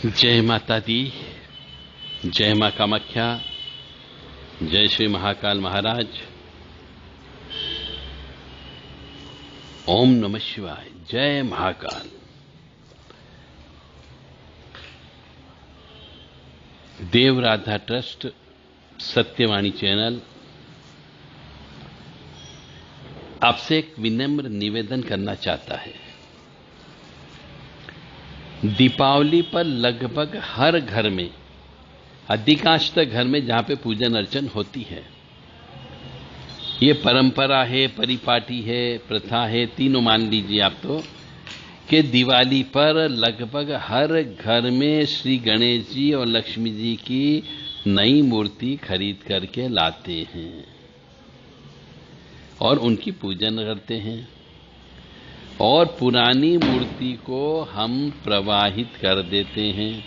जय माता दी, जय मां कामाख्या, जय श्री महाकाल महाराज। ओम नमः शिवाय। जय महाकाल। देव राधा ट्रस्ट सत्यवाणी चैनल आपसे एक विनम्र निवेदन करना चाहता है। दीपावली पर लगभग हर घर में, अधिकांशतः घर में जहां पे पूजन अर्चन होती है, ये परंपरा है, परिपाटी है, प्रथा है, तीनों मान लीजिए आप तो, कि दिवाली पर लगभग हर घर में श्री गणेश जी और लक्ष्मी जी की नई मूर्ति खरीद करके लाते हैं और उनकी पूजन करते हैं। और पुरानी मूर्ति को हम प्रवाहित कर देते हैं,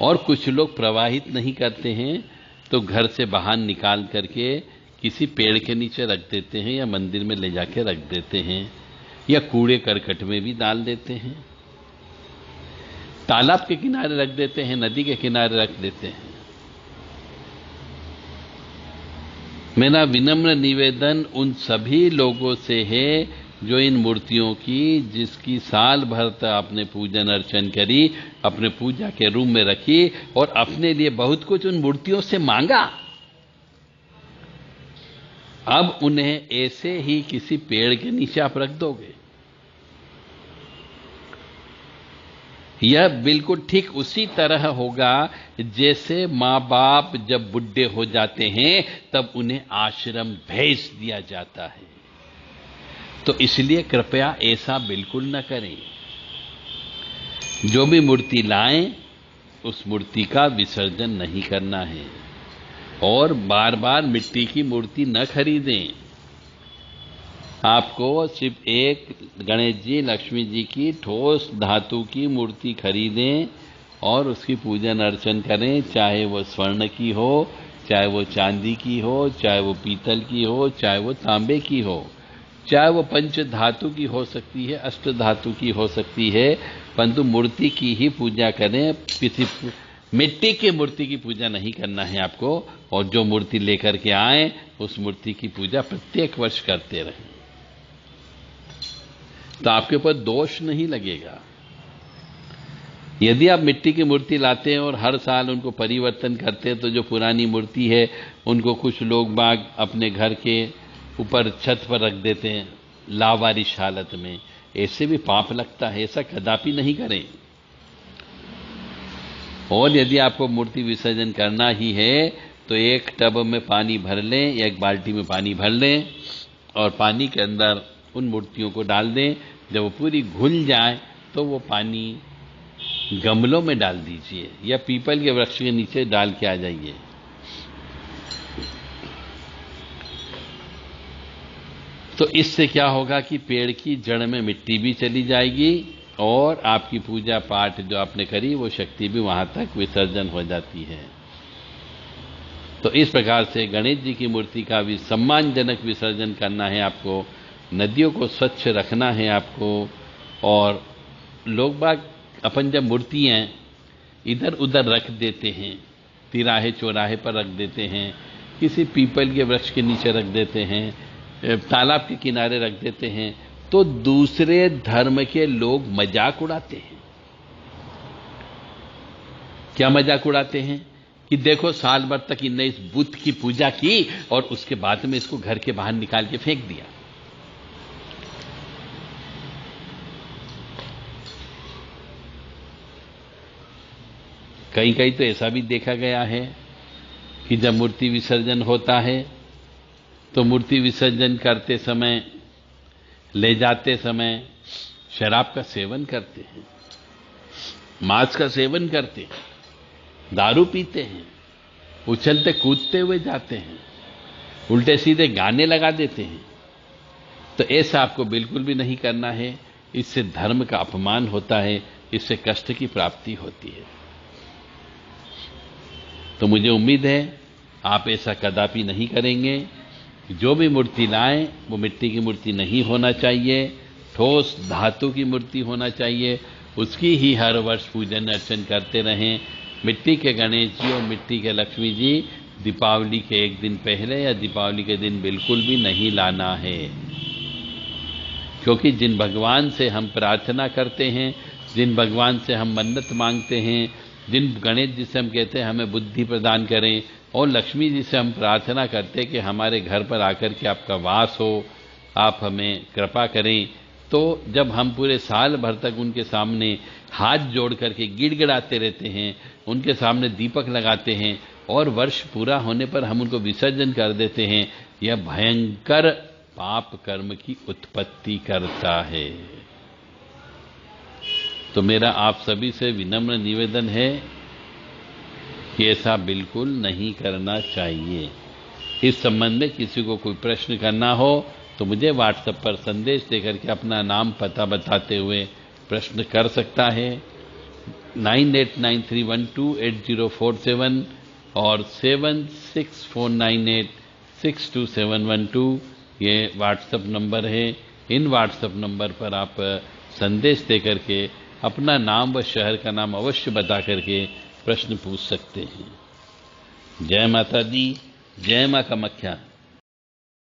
और कुछ लोग प्रवाहित नहीं करते हैं तो घर से बाहर निकाल करके किसी पेड़ के नीचे रख देते हैं, या मंदिर में ले जाके रख देते हैं, या कूड़े करकट में भी डाल देते हैं, तालाब के किनारे रख देते हैं, नदी के किनारे रख देते हैं। मेरा विनम्र निवेदन उन सभी लोगों से है जो इन मूर्तियों की, जिसकी साल भर तक आपने पूजन अर्चन करी, अपने पूजा के रूम में रखी और अपने लिए बहुत कुछ उन मूर्तियों से मांगा, अब उन्हें ऐसे ही किसी पेड़ के नीचे आप रख दोगे। यह बिल्कुल ठीक उसी तरह होगा जैसे मां बाप जब बुढ़े हो जाते हैं तब उन्हें आश्रम भेज दिया जाता है। तो इसलिए कृपया ऐसा बिल्कुल न करें। जो भी मूर्ति लाएं उस मूर्ति का विसर्जन नहीं करना है, और बार बार मिट्टी की मूर्ति न खरीदें। आपको सिर्फ एक गणेश जी, लक्ष्मी जी की ठोस धातु की मूर्ति खरीदें और उसकी पूजन अर्चन करें, चाहे वो स्वर्ण की हो, चाहे वो चांदी की हो, चाहे वो पीतल की हो, चाहे वो तांबे की हो, चाहे वो पंच धातु की हो सकती है, अष्ट धातु की हो सकती है, परंतु मूर्ति की ही पूजा करें। किसी मिट्टी की मूर्ति की पूजा नहीं करना है आपको। और जो मूर्ति लेकर के आए उस मूर्ति की पूजा प्रत्येक वर्ष करते रहें, तो आपके ऊपर दोष नहीं लगेगा। यदि आप मिट्टी की मूर्ति लाते हैं और हर साल उनको परिवर्तन करते हैं, तो जो पुरानी मूर्ति है उनको कुछ लोग बाग अपने घर के ऊपर छत पर रख देते हैं लावारिश हालत में, ऐसे भी पाप लगता है। ऐसा कदापि नहीं करें। और यदि आपको मूर्ति विसर्जन करना ही है तो एक टब में पानी भर लें या एक बाल्टी में पानी भर लें और पानी के अंदर उन मूर्तियों को डाल दें। जब वो पूरी घुल जाए तो वो पानी गमलों में डाल दीजिए या पीपल के वृक्ष के नीचे डाल के आ जाइए। तो इससे क्या होगा कि पेड़ की जड़ में मिट्टी भी चली जाएगी और आपकी पूजा पाठ जो आपने करी वो शक्ति भी वहां तक विसर्जन हो जाती है। तो इस प्रकार से गणेश जी की मूर्ति का भी सम्मानजनक विसर्जन करना है आपको। नदियों को स्वच्छ रखना है आपको। और लोग बाग अपन जब मूर्तियां इधर उधर रख देते हैं, तिराहे चौराहे पर रख देते हैं, किसी पीपल के वृक्ष के नीचे रख देते हैं, तालाब के किनारे रख देते हैं, तो दूसरे धर्म के लोग मजाक उड़ाते हैं। क्या मजाक उड़ाते हैं कि देखो साल भर तक इनने इस बुद्ध की पूजा की और उसके बाद में इसको घर के बाहर निकाल के फेंक दिया। कहीं कहीं तो ऐसा भी देखा गया है कि जब मूर्ति विसर्जन होता है तो मूर्ति विसर्जन करते समय, ले जाते समय शराब का सेवन करते हैं, मांस का सेवन करते हैं, दारू पीते हैं, उछलते कूदते हुए जाते हैं, उल्टे सीधे गाने लगा देते हैं। तो ऐसा आपको बिल्कुल भी नहीं करना है। इससे धर्म का अपमान होता है, इससे कष्ट की प्राप्ति होती है। तो मुझे उम्मीद है आप ऐसा कदापि नहीं करेंगे। जो भी मूर्ति लाएं वो मिट्टी की मूर्ति नहीं होना चाहिए, ठोस धातु की मूर्ति होना चाहिए। उसकी ही हर वर्ष पूजन अर्चन करते रहें। मिट्टी के गणेश जी और मिट्टी के लक्ष्मी जी दीपावली के एक दिन पहले या दीपावली के दिन बिल्कुल भी नहीं लाना है, क्योंकि जिन भगवान से हम प्रार्थना करते हैं, जिन भगवान से हम मन्नत मांगते हैं, जिन गणेश जी से हम कहते हैं हमें बुद्धि प्रदान करें, और लक्ष्मी जी से हम प्रार्थना करते हैं कि हमारे घर पर आकर के आपका वास हो, आप हमें कृपा करें, तो जब हम पूरे साल भर तक उनके सामने हाथ जोड़ करके गिड़गिड़ाते रहते हैं, उनके सामने दीपक लगाते हैं और वर्ष पूरा होने पर हम उनको विसर्जन कर देते हैं, यह भयंकर पाप कर्म की उत्पत्ति करता है। तो मेरा आप सभी से विनम्र निवेदन है कि ऐसा बिल्कुल नहीं करना चाहिए। इस संबंध में किसी को कोई प्रश्न करना हो तो मुझे व्हाट्सएप पर संदेश देकर के अपना नाम पता बताते हुए प्रश्न कर सकता है। 9893128047 और 7649862712 ये व्हाट्सएप नंबर है। इन व्हाट्सएप नंबर पर आप संदेश देकर के अपना नाम व शहर का नाम अवश्य बता करके प्रश्न पूछ सकते हैं। जय माता दी, जय मां कामाख्या।